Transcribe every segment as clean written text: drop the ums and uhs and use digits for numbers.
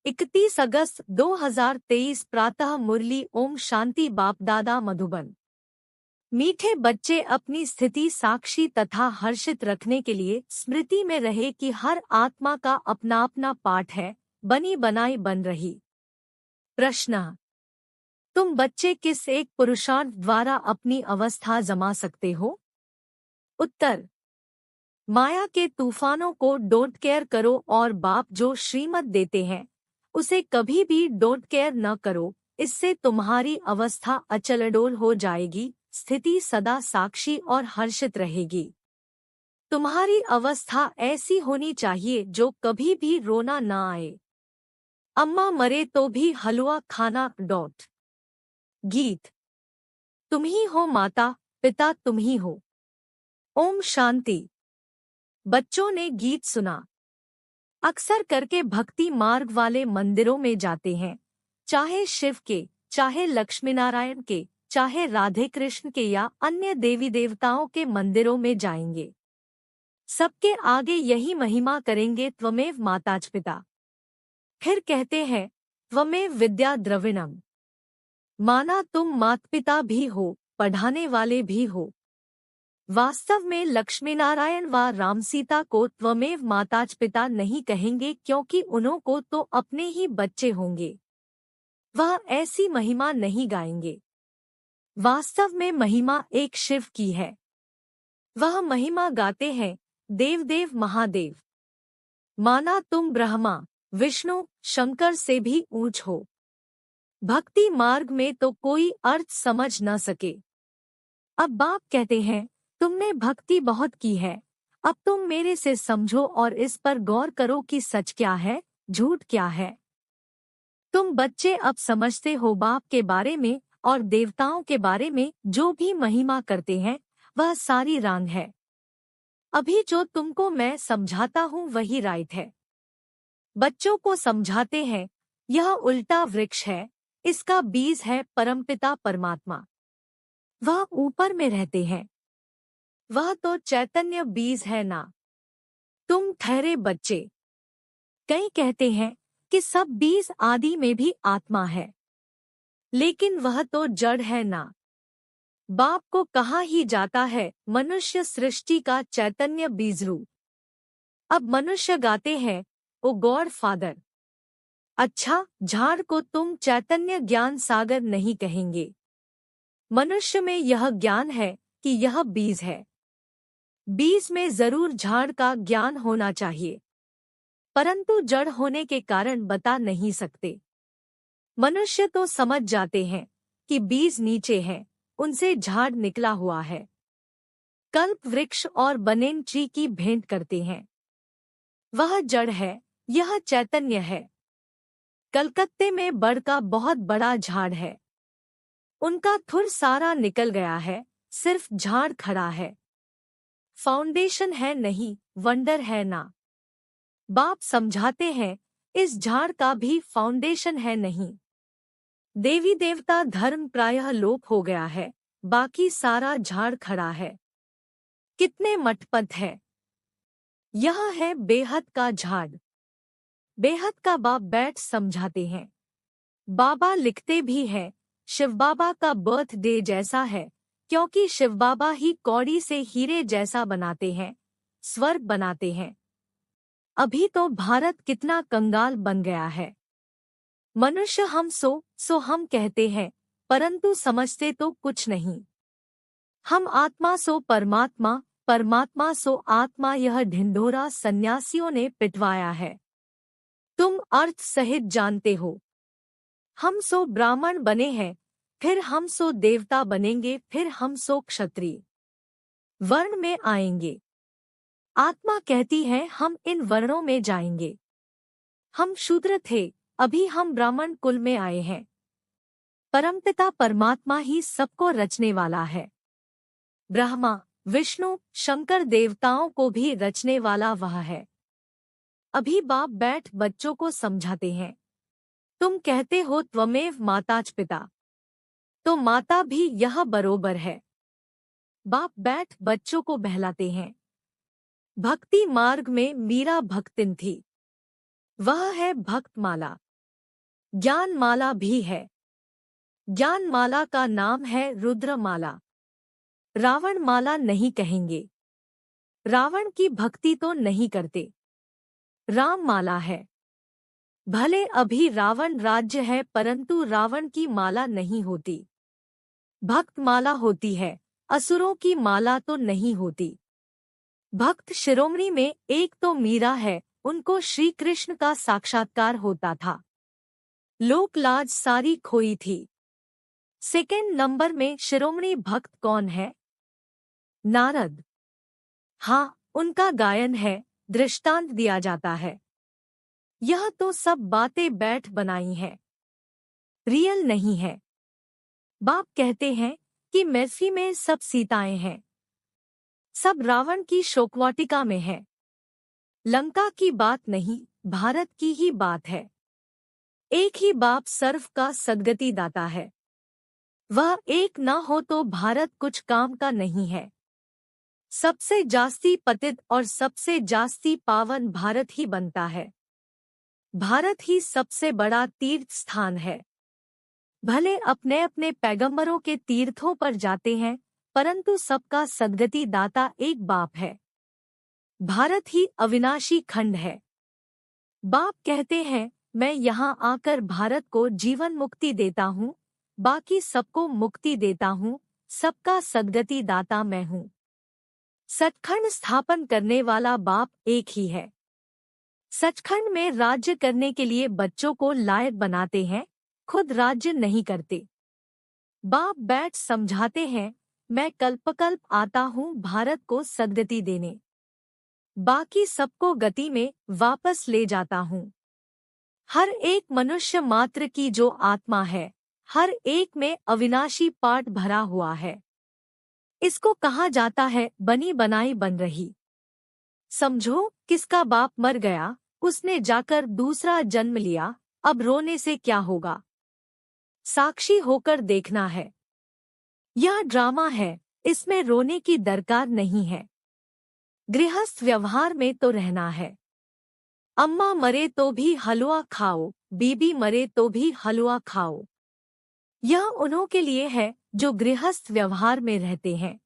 31 अगस्त 2023 प्रातः मुरली। ओम शांति। बाप दादा मधुबन। मीठे बच्चे अपनी स्थिति साक्षी तथा हर्षित रखने के लिए स्मृति में रहे कि हर आत्मा का अपना अपना पाठ है, बनी बनाई बन रही। प्रश्न: तुम बच्चे किस एक पुरुषार्थ द्वारा अपनी अवस्था जमा सकते हो? उत्तर: माया के तूफानों को डोंट केयर करो और बाप जो श्रीमत देते हैं उसे कभी भी डोंट केयर न करो। इससे तुम्हारी अवस्था अचलडोल हो जाएगी, स्थिति सदा साक्षी और हर्षित रहेगी। तुम्हारी अवस्था ऐसी होनी चाहिए जो कभी भी रोना न आए। अम्मा मरे तो भी हलवा खाना। गीत। तुम ही हो माता पिता, तुम ही हो। ओम शांति। बच्चों ने गीत सुना। अक्सर करके भक्ति मार्ग वाले मंदिरों में जाते हैं, चाहे शिव के, चाहे लक्ष्मी नारायण के, चाहे राधे कृष्ण के या अन्य देवी देवताओं के मंदिरों में जाएंगे। सबके आगे यही महिमा करेंगे, त्वमेव माताच पिता। फिर कहते हैं त्वमेव विद्या द्रविणम। माना तुम माता पिता भी हो, पढ़ाने वाले भी हो। वास्तव में लक्ष्मी नारायण व राम सीता को त्वमेव माताच पिता नहीं कहेंगे, क्योंकि उन्हों को तो अपने ही बच्चे होंगे। वह ऐसी महिमा नहीं गाएंगे। वास्तव में महिमा एक शिव की है। वह महिमा गाते हैं देवदेव महादेव। माना तुम ब्रह्मा विष्णु शंकर से भी ऊंच हो। भक्ति मार्ग में तो कोई अर्थ समझ न सके। अब बाप कहते हैं तुमने भक्ति बहुत की है, अब तुम मेरे से समझो और इस पर गौर करो कि सच क्या है, झूठ क्या है। तुम बच्चे अब समझते हो बाप के बारे में और देवताओं के बारे में जो भी महिमा करते हैं वह सारी रॉन्ग है। अभी जो तुमको मैं समझाता हूँ वही राइट है। बच्चों को समझाते हैं यह उल्टा वृक्ष है, इसका बीज है परमपिता परमात्मा। वह ऊपर में रहते हैं, वह तो चैतन्य बीज है ना। तुम ठहरे बच्चे। कई कहते हैं कि सब बीज आदि में भी आत्मा है, लेकिन वह तो जड़ है ना। बाप को कहा ही जाता है मनुष्य सृष्टि का चैतन्य बीज रूप। अब मनुष्य गाते हैं ओ गॉड फादर। अच्छा, झाड़ को तुम चैतन्य ज्ञान सागर नहीं कहेंगे। मनुष्य में यह ज्ञान है कि यह बीज है। बीज में जरूर झाड़ का ज्ञान होना चाहिए, परंतु जड़ होने के कारण बता नहीं सकते। मनुष्य तो समझ जाते हैं कि बीज नीचे है, उनसे झाड़ निकला हुआ है। कल्प वृक्ष और बनेन ट्री की भेंट करते हैं, वह जड़ है, यह चैतन्य है। कलकत्ते में बड़ का बहुत बड़ा झाड़ है, उनका थुर सारा निकल गया है, सिर्फ झाड़ खड़ा है। फाउंडेशन है नहीं, वंडर है ना। बाप समझाते हैं इस झाड़ का भी फाउंडेशन है नहीं। देवी देवता धर्म प्रायः लोप हो गया है, बाकी सारा झाड़ खड़ा है। कितने मठपत है। यह है बेहद का झाड़। बेहद का बाप बैठ समझाते हैं। बाबा लिखते भी हैं शिव बाबा का बर्थडे जैसा है, क्योंकि शिव बाबा ही कौड़ी से हीरे जैसा बनाते हैं, स्वर्ग बनाते हैं। अभी तो भारत कितना कंगाल बन गया है। मनुष्य हम सो हम कहते हैं, परंतु समझते तो कुछ नहीं। हम आत्मा सो परमात्मा, परमात्मा सो आत्मा, यह ढिंढोरा सन्यासियों ने पिटवाया है। तुम अर्थ सहित जानते हो। हम सो ब्राह्मण बने हैं, फिर हम सो देवता बनेंगे, फिर हम सो क्षत्रिय वर्ण में आएंगे। आत्मा कहती है हम इन वर्णों में जाएंगे। हम शूद्र थे, अभी हम ब्राह्मण कुल में आए हैं। परमपिता परमात्मा ही सबको रचने वाला है। ब्रह्मा विष्णु शंकर देवताओं को भी रचने वाला वह है। अभी बाप बैठ बच्चों को समझाते हैं। तुम कहते हो त्वमेव माताच पिता, तो माता भी यह बरोबर है। बाप बैठ बच्चों को बहलाते हैं। भक्ति मार्ग में मीरा भक्तिन थी, वह है भक्तमाला। ज्ञानमाला भी है। ज्ञानमाला का नाम है रुद्रमाला। रावण माला नहीं कहेंगे। रावण की भक्ति तो नहीं करते। राम माला है। भले अभी रावण राज्य है परंतु रावण की माला नहीं होती। भक्त माला होती है, असुरों की माला तो नहीं होती। भक्त शिरोमणि में एक तो मीरा है, उनको श्री कृष्ण का साक्षात्कार होता था। लोक लाज सारी खोई थी। सेकंड नंबर में शिरोमणि भक्त कौन है? नारद। हाँ, उनका गायन है, दृष्टांत दिया जाता है। यह तो सब बातें बैठ बनाई हैं, रियल नहीं है। बाप कहते हैं कि मैसी में सब सीताएं हैं, सब रावण की शोकवाटिका में है। लंका की बात नहीं, भारत की ही बात है। एक ही बाप सर्व का सद्गति दाता है। वह एक न हो तो भारत कुछ काम का नहीं है। सबसे जास्ती पतित और सबसे जास्ती पावन भारत ही बनता है। भारत ही सबसे बड़ा तीर्थ स्थान है। भले अपने अपने पैगंबरों के तीर्थों पर जाते हैं परंतु सबका सद्गति दाता एक बाप है। भारत ही अविनाशी खंड है। बाप कहते हैं मैं यहाँ आकर भारत को जीवन मुक्ति देता हूँ, बाकी सबको मुक्ति देता हूँ, सबका सद्गति दाता मैं हूँ। सचखंड स्थापन करने वाला बाप एक ही है। सचखंड में राज्य करने के लिए बच्चों को लायक बनाते हैं, खुद राज्य नहीं करते। बाप बैठ समझाते हैं मैं कल्पकल्प आता हूँ भारत को सद्गति देने, बाकी सबको गति में वापस ले जाता हूँ। हर एक मनुष्य मात्र की जो आत्मा है, हर एक में अविनाशी पाठ भरा हुआ है। इसको कहा जाता है बनी बनाई बन रही। समझो किसका बाप मर गया, उसने जाकर दूसरा जन्म लिया, अब रोने से क्या होगा? साक्षी होकर देखना है। यह ड्रामा है, इसमें रोने की दरकार नहीं है। गृहस्थ व्यवहार में तो रहना है। अम्मा मरे तो भी हलवा खाओ, बीबी मरे तो भी हलवा खाओ। यह उन्हों के लिए है जो गृहस्थ व्यवहार में रहते हैं।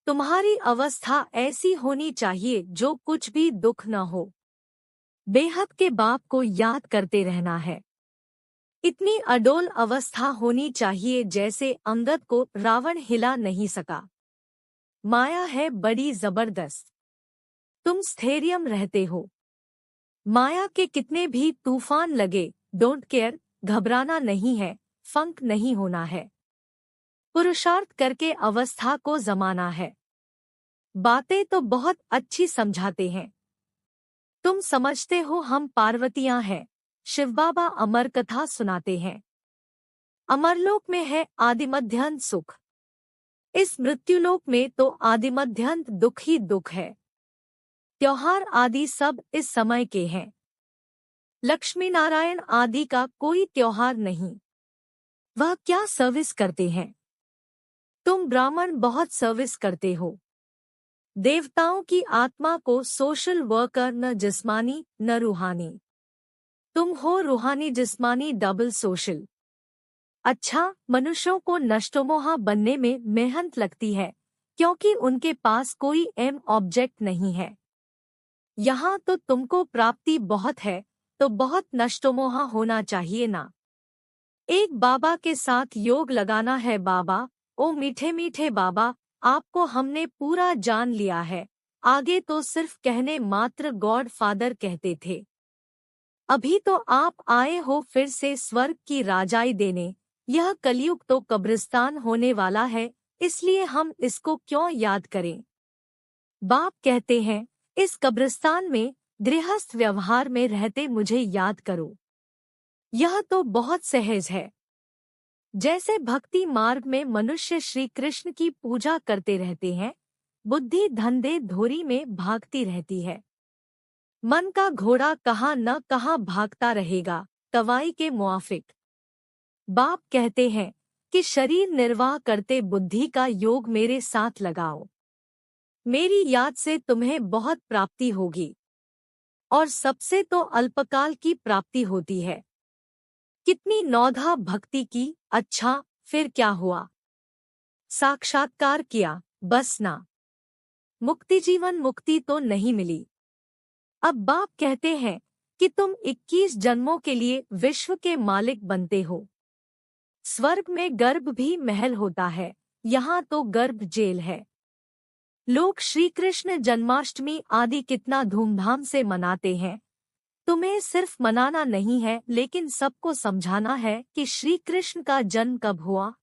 तुम्हारी अवस्था ऐसी होनी चाहिए जो कुछ भी दुख न हो। बेहद के बाप को याद करते रहना है। इतनी अडोल अवस्था होनी चाहिए जैसे अंगद को रावण हिला नहीं सका। माया है बड़ी जबरदस्त। तुम स्थैर्यम रहते हो। माया के कितने भी तूफान लगे, डोंट केयर, घबराना नहीं है, फंक नहीं होना है। पुरुषार्थ करके अवस्था को जमाना है। बातें तो बहुत अच्छी समझाते हैं। तुम समझते हो हम पार्वतियां हैं। शिव बाबा अमर कथा सुनाते हैं। अमरलोक में है आदिमध्यंत सुख। इस मृत्युलोक में तो आदिमध्यंत दुख ही दुख है। त्योहार आदि सब इस समय के हैं। लक्ष्मी नारायण आदि का कोई त्योहार नहीं। वह क्या सर्विस करते हैं? तुम ब्राह्मण बहुत सर्विस करते हो। देवताओं की आत्मा को सोशल वर्कर, न जिस्मानी न रूहानी। तुम हो रूहानी जिस्मानी डबल सोशल। अच्छा, मनुष्यों को नष्टोमोहा बनने में मेहनत लगती है क्योंकि उनके पास कोई एम ऑब्जेक्ट नहीं है। यहाँ तो तुमको प्राप्ति बहुत है तो बहुत नष्टोमोहा होना चाहिए ना। एक बाबा के साथ योग लगाना है। बाबा, ओ मीठे मीठे बाबा, आपको हमने पूरा जान लिया है। आगे तो सिर्फ कहने मात्र गॉड फादर कहते थे। अभी तो आप आए हो फिर से स्वर्ग की राजाई देने। यह कलयुग तो कब्रिस्तान होने वाला है, इसलिए हम इसको क्यों याद करें? बाप कहते हैं इस कब्रिस्तान में गृहस्थ व्यवहार में रहते मुझे याद करो। यह तो बहुत सहज है। जैसे भक्ति मार्ग में मनुष्य श्री कृष्ण की पूजा करते रहते हैं, बुद्धि धंधे धोरी में भागती रहती है। मन का घोड़ा कहाँ न कहाँ भागता रहेगा, तवाई के मुआफिक। बाप कहते हैं कि शरीर निर्वाह करते बुद्धि का योग मेरे साथ लगाओ। मेरी याद से तुम्हें बहुत प्राप्ति होगी और सबसे तो अल्पकाल की प्राप्ति होती है। कितनी नौधा भक्ति की, अच्छा फिर क्या हुआ? साक्षात्कार किया, बस ना। मुक्ति, जीवन मुक्ति तो नहीं मिली। अब बाप कहते हैं कि तुम 21 जन्मों के लिए विश्व के मालिक बनते हो। स्वर्ग में गर्भ भी महल होता है, यहाँ तो गर्भ जेल है। लोग श्री कृष्ण जन्माष्टमी आदि कितना धूमधाम से मनाते हैं। तुम्हें सिर्फ मनाना नहीं है, लेकिन सबको समझाना है कि श्री कृष्ण का जन्म कब हुआ।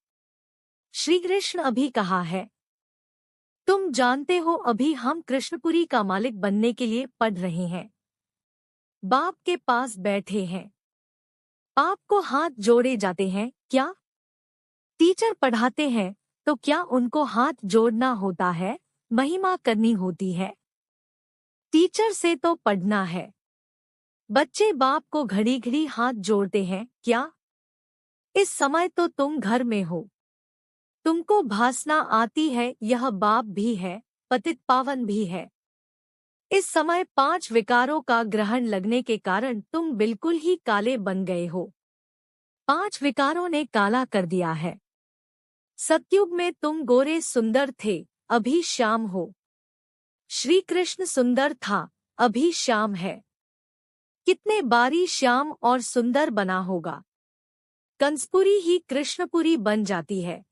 श्री कृष्ण अभी कहा है, तुम जानते हो अभी हम कृष्णपुरी का मालिक बनने के लिए पढ़ रहे हैं। बाप के पास बैठे हैं। आपको हाथ जोड़े जाते हैं क्या? टीचर पढ़ाते हैं तो क्या उनको हाथ जोड़ना होता है, महिमा करनी होती है? टीचर से तो पढ़ना है। बच्चे बाप को घड़ी घड़ी हाथ जोड़ते हैं क्या? इस समय तो तुम घर में हो, तुमको भासना आती है, यह बाप भी है, पतित पावन भी है। इस समय 5 विकारों का ग्रहण लगने के कारण तुम बिल्कुल ही काले बन गए हो। 5 विकारों ने काला कर दिया है। सतयुग में तुम गोरे सुंदर थे, अभी श्याम हो। श्री कृष्ण सुंदर था, अभी श्याम है। कितने बारी श्याम और सुंदर बना होगा। कंसपुरी ही कृष्णपुरी बन जाती है,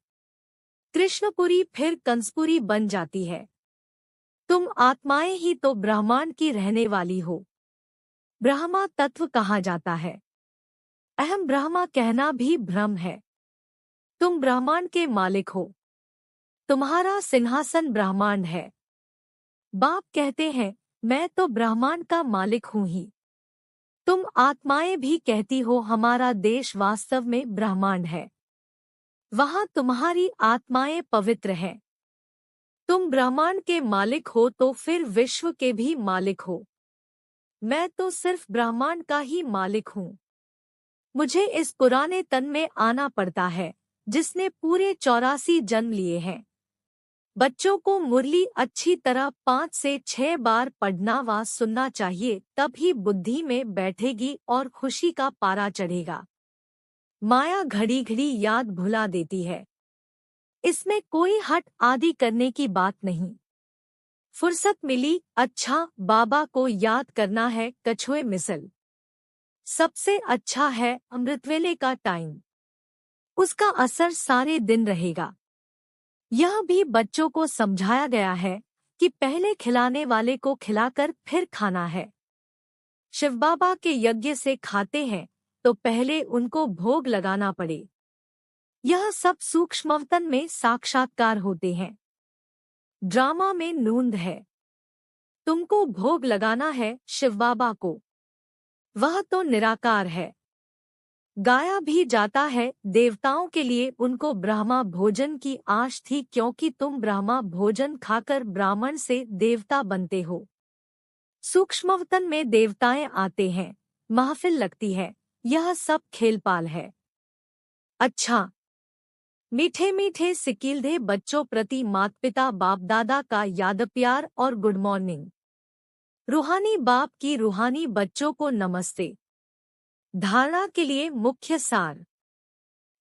कृष्णपुरी फिर कंसपुरी बन जाती है। तुम आत्माएं ही तो ब्रह्मांड की रहने वाली हो। ब्रह्मा तत्व कहा जाता है। अहम ब्रह्मा कहना भी भ्रम है। तुम ब्रह्मांड के मालिक हो, तुम्हारा सिंहासन ब्रह्मांड है। बाप कहते हैं, मैं तो ब्रह्मांड का मालिक हूँ ही। तुम आत्माएं भी कहती हो हमारा देश वास्तव में ब्रह्मांड है, वहाँ तुम्हारी आत्माएं पवित्र हैं। तुम ब्रह्मांड के मालिक हो तो फिर विश्व के भी मालिक हो। मैं तो सिर्फ ब्रह्मांड का ही मालिक हूँ। मुझे इस पुराने तन में आना पड़ता है, जिसने पूरे 84 जन्म लिए हैं। बच्चों को मुरली अच्छी तरह 5 से 6 बार पढ़ना व सुनना चाहिए, तब ही बुद्धि में बैठेगी और खुशी का पारा चढ़ेगा। माया घड़ी घड़ी याद भुला देती है। इसमें कोई हट आदि करने की बात नहीं। फुर्सत मिली, अच्छा बाबा को याद करना है, कछुए मिसल। सबसे अच्छा है अमृतवेले का टाइम, उसका असर सारे दिन रहेगा। यह भी बच्चों को समझाया गया है कि पहले खिलाने वाले को खिलाकर फिर खाना है। शिव बाबा के यज्ञ से खाते हैं तो पहले उनको भोग लगाना पड़े। यह सब सूक्ष्मवतन में साक्षात्कार होते हैं। ड्रामा में नूंद है। तुमको भोग लगाना है शिव बाबा को, वह तो निराकार है। गाया भी जाता है देवताओं के लिए उनको ब्रह्मा भोजन की आश थी, क्योंकि तुम ब्रह्मा भोजन खाकर ब्राह्मण से देवता बनते हो। सूक्ष्मवतन में देवताएं आते हैं, महफिल लगती है, यह सब खेलपाल है। अच्छा, मीठे मीठे सिकीलधे बच्चों प्रति माता पिता बाप दादा का याद प्यार और गुड मॉर्निंग। रूहानी बाप की रूहानी बच्चों को नमस्ते। धारणा के लिए मुख्य सार।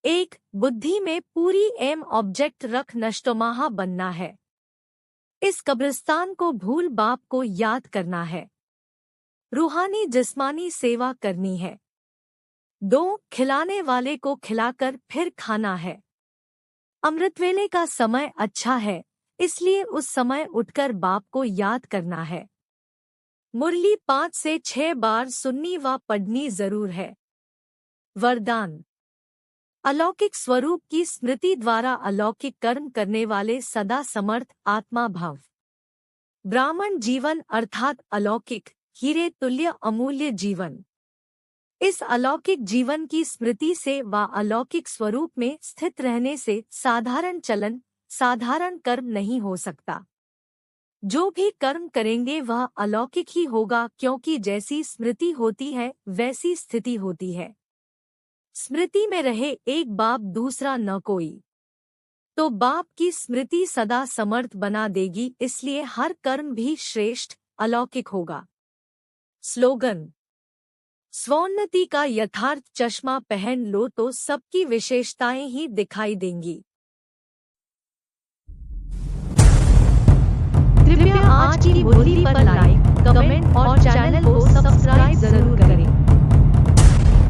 1. बुद्धि में पूरी एम ऑब्जेक्ट रख नष्टोमाहा बनना है। इस कब्रिस्तान को भूल बाप को याद करना है। रूहानी जिस्मानी सेवा करनी है। 2. खिलाने वाले को खिलाकर फिर खाना है। अमृतवेले का समय अच्छा है, इसलिए उस समय उठकर बाप को याद करना है। मुरली 5 से 6 बार सुननी व पढ़नी जरूर है। वरदान। अलौकिक स्वरूप की स्मृति द्वारा अलौकिक कर्म करने वाले सदा समर्थ आत्मा भव। ब्राह्मण जीवन अर्थात अलौकिक हीरे तुल्य अमूल्य जीवन। इस अलौकिक जीवन की स्मृति से व अलौकिक स्वरूप में स्थित रहने से साधारण चलन, साधारण कर्म नहीं हो सकता। जो भी कर्म करेंगे वह अलौकिक ही होगा, क्योंकि जैसी स्मृति होती है वैसी स्थिति होती है। स्मृति में रहे एक बाप दूसरा न कोई, तो बाप की स्मृति सदा समर्थ बना देगी, इसलिए हर कर्म भी श्रेष्ठ अलौकिक होगा। स्लोगन। स्वोन्नति का यथार्थ चश्मा पहन लो तो सबकी विशेषताएं ही दिखाई देंगी। कृपया आज की मुरली पर लाइक, कमेंट और चैनल